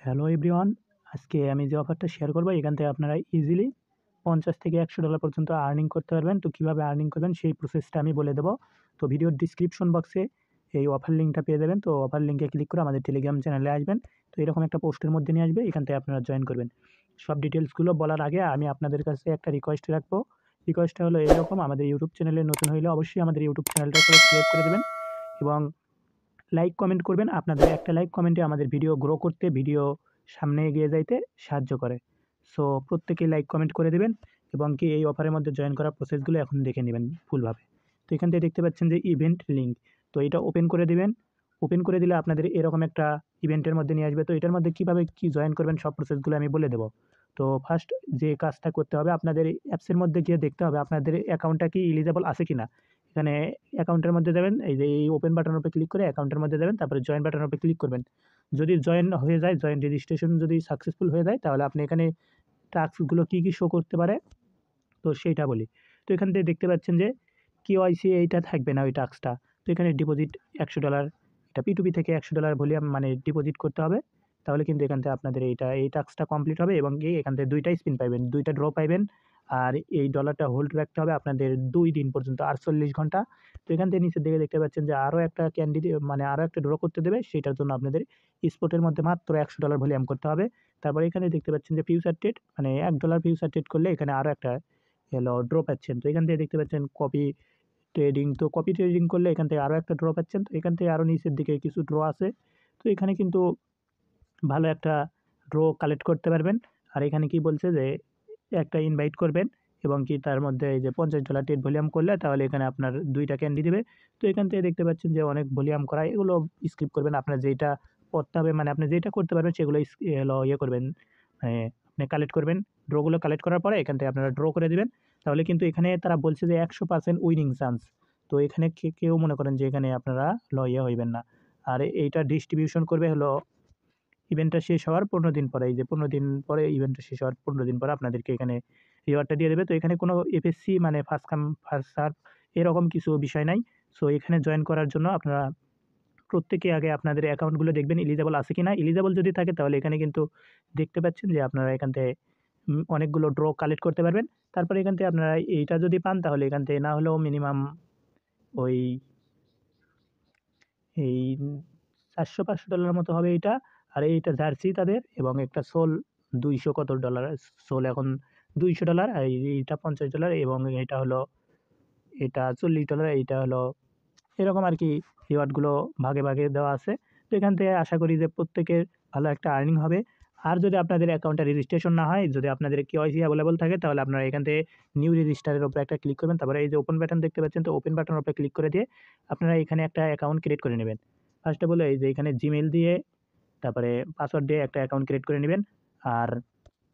Hello everyone, আজকে আমি যে অফারটা শেয়ার করব এখান থেকে আপনারা ইজিলি 50 থেকে $100 পর্যন্ত আর্নিং করতে পারবেন। তো কিভাবে আর্নিং করবেন সেই প্রসেসটা আমি বলে দেব। তো ভিডিওর ডিসক্রিপশন বক্সে এই অফার লিঙ্কটা পেয়ে যাবেন। তো অফার লিঙ্কে ক্লিক করে আমাদের টেলিগ্রাম চ্যানেলে আসবেন। তো এরকম একটা পোস্টের মধ্যে নিয়ে আসবে, এখান থেকে আপনারা জয়েন করবেন। সব ডিটেলসগুলো বলার আগে আমি আপনাদের কাছে একটা রিকোয়েস্ট রাখবো। রিকোয়েস্টটা হলো এরকম, আমাদের ইউটিউব চ্যানেলে নতুন হইলে অবশ্যই আমাদের ইউটিউব চ্যানেলটা সাবস্ক্রাইব করে দেবেন এবং লাইক কমেন্ট করবেন। আপনাদের একটা লাইক কমেন্টে আমাদের ভিডিও গ্রো করতে, ভিডিও সামনে এগিয়ে যাইতে সাহায্য করে। সো প্রত্যেকেই লাইক কমেন্ট করে দেবেন এবং কি এই অফারের মধ্যে জয়েন করার প্রসেসগুলো এখন দেখে নেবেন ফুলভাবে। তো এখান থেকে দেখতে পাচ্ছেন যে ইভেন্ট লিঙ্ক, তো এটা ওপেন করে দিবেন। ওপেন করে দিলে আপনাদের এরকম একটা ইভেন্টের মধ্যে নিয়ে আসবে। তো এটার মধ্যে কীভাবে কী জয়েন করবেন সব প্রসেসগুলো আমি বলে দেবো। তো ফার্স্ট যে কাজটা করতে হবে, আপনাদের অ্যাপসের মধ্যে গিয়ে দেখতে হবে আপনাদের অ্যাকাউন্টটা কি এলিজেবল আছে কিনা। এখানে অ্যাকাউন্টের মধ্যে যাবেন, এই যে এই ওপেন বাটনের উপরে ক্লিক করে অ্যাকাউন্টের মধ্যে যাবেন, তারপরে জয়েন বাটনের উপরে ক্লিক করবেন। যদি জয়েন হয়ে যায়, জয়েন রেজিস্ট্রেশন যদি সাকসেসফুল হয়ে যায়, তাহলে আপনি এখানে টাস্কগুলো কী কী শো করতে পারে তো সেইটা বলি। তো এখান থেকে দেখতে পাচ্ছেন যে কেওয়াইসি এইটা থাকবে না ওই টাস্কটা। তো এখানে ডিপোজিট $100, এটা P2P থেকে $100 ভলিউম মানে ডিপোজিট করতে হবে। তাহলে কিন্তু এখান থেকে আপনাদের এই টাস্কটা কমপ্লিট হবে এবং কি এখান থেকে 2টা স্পিন পাইবেন, 2টা ড্র পাইবেন। আর এই ডলারটা হোল্ড রাখতে হবে আপনাদের 2 দিন পর্যন্ত, 48 ঘন্টা। তো এখান থেকে নিচের দিকে দেখতে পাচ্ছেন যে আরও একটা মানে আরও একটা ড্র করতে দেবে, সেটার জন্য আপনাদের স্পটের মধ্যে মাত্র $100 ভলিউম করতে হবে। তারপরে এখানে দেখতে পাচ্ছেন যে ফিউচার ট্রেড, মানে $1 ফিউচার ট্রেড করলে এখানে আরও একটা ড্র পাচ্ছেন। তো এখান থেকে দেখতে পাচ্ছেন কপি ট্রেডিং, তো কপি ট্রেডিং করলে এখান থেকে আরও একটা ড্র পাচ্ছেন। তো এখান থেকে আরও নিচের দিকে কিছু ড্র আছে। তো এখানে কিন্তু ভালো একটা ড্র কালেক্ট করতে পারবেন। আর এখানে কি বলছে যে একটা ইনভাইট করবেন এবং কি তার মধ্যে এই যে $50 ট্রেড ভলিউম করলে তাহলে এখানে আপনার 2টা ক্যান্ডি দিবে। তো এখান থেকে দেখতে পাচ্ছেন যে অনেক ভলিউম করা, এগুলো স্কিপ করবেন। আপনার যেইটা করতে হবে, মানে আপনি যেটা করতে পারবেন সেগুলো করবেন, মানে আপনি কালেক্ট করবেন। ড্রগুলো কালেক্ট করার পরে এখান থেকে আপনারা ড্র করে দিবেন। তাহলে কিন্তু এখানে তারা বলছে যে 100% উইনিং চান্স। তো এখানে কেউ মনে করেন যে এখানে আপনারা হইবেন না। আর এইটা ডিস্ট্রিবিউশন করবে হলো ইভেন্টটা শেষ হওয়ার 15 দিন পরে। এই যে 15 দিন পরে, ইভেন্টটা শেষ হওয়ার 15 দিন পরে আপনাদেরকে এখানে রিওয়ার্ডটা দিয়ে দেবে। তো এখানে কোনো এফএসসি মানে ফার্স্ট কাম ফার্স্ট সার্ভ এরকম কিছু বিষয় নাই। সো এখানে জয়েন করার জন্য আপনারা প্রত্যেকে আগে আপনাদের অ্যাকাউন্টগুলো দেখবেন এলিজেবল আছে কিনা। এলিজেবল যদি থাকে তাহলে এখানে কিন্তু দেখতে পাচ্ছেন যে আপনারা এখান থেকে অনেকগুলো ড্র কালেক্ট করতে পারবেন। তারপরে এখান থেকে আপনারা এইটা যদি পান তাহলে এখান থেকে না হলেও মিনিমাম ওই এই $400-500 মতো হবে এইটা। আর এইটা জার্সি তাদের এবং একটা সোল 200 কত ডলার, সোল এখন $200, আর এইটা $50 এবং এটা হলো এটা $40, এইটা হলো এরকম আরকি রিওয়ার্ডগুলো ভাগে, ভাগে দেওয়া আছে। তো এখান থেকে আশা করি যে প্রত্যেকের ভালো একটা আর্নিং হবে। আর যদি আপনাদের অ্যাকাউন্টটা রেজিস্ট্রেশন না হয়, যদি আপনাদের কেওয়াইসি এভেলেবল থাকে তাহলে আপনারা এখান থেকে নিউ রেজিস্টারের উপরে একটা ক্লিক করবেন। তারপরে এই যে ওপেন বাটন দেখতে পাচ্ছেন, তো ওপেন বাটনের উপরে ক্লিক করে দিয়ে আপনারা এখানে একটা অ্যাকাউন্ট ক্রিয়েট করে নেবেন। ফার্স্ট অফ অল এই যে এখানে জিমেইল দিয়ে তারপরে পাসওয়ার্ড দিয়ে একটা অ্যাকাউন্ট ক্রিয়েট করে নেবেন। আর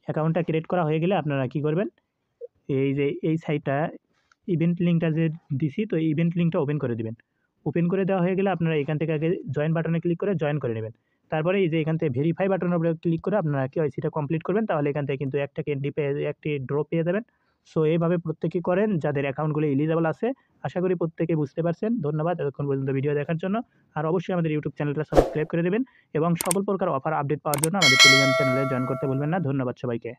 অ্যাকাউন্টটা ক্রিয়েট করা হয়ে গেলে আপনারা কি করবেন, এই যে এই সাইটটা ইভেন্ট লিঙ্কটা যে দিছি, তো এই ইভেন্ট লিঙ্কটা ওপেন করে দিবেন। ওপেন করে দেওয়া হয়ে গেলে আপনারা এখান থেকে আগে জয়েন বাটনে ক্লিক করে জয়েন করে নেবেন। তারপরে এই যে এখান থেকে ভেরিফাই বাটনের উপরে ক্লিক করে আপনারা কেওয়াইসিটা কমপ্লিট করবেন। তাহলে এখান থেকে কিন্তু একটা ক্যান্ডি পেয়ে, একটি ড্র পেয়ে যাবেন। সো এইভাবে প্রত্যেকেই করেন যাদের অ্যাকাউন্টগুলো এলিজেবল আছে। আশা করি প্রত্যেকে বুঝতে পারছেন। ধন্যবাদ এতক্ষণ পর্যন্ত ভিডিও দেখার জন্য। আর অবশ্যই আমাদের ইউটিউব চ্যানেলটা সাবস্ক্রাইব করে দেবেন এবং সকল প্রকার অফার আপডেট পাওয়ার জন্য আমাদের টেলিগ্রাম চ্যানেলে জয়েন করতে ভুলবেন না। ধন্যবাদ সবাইকে।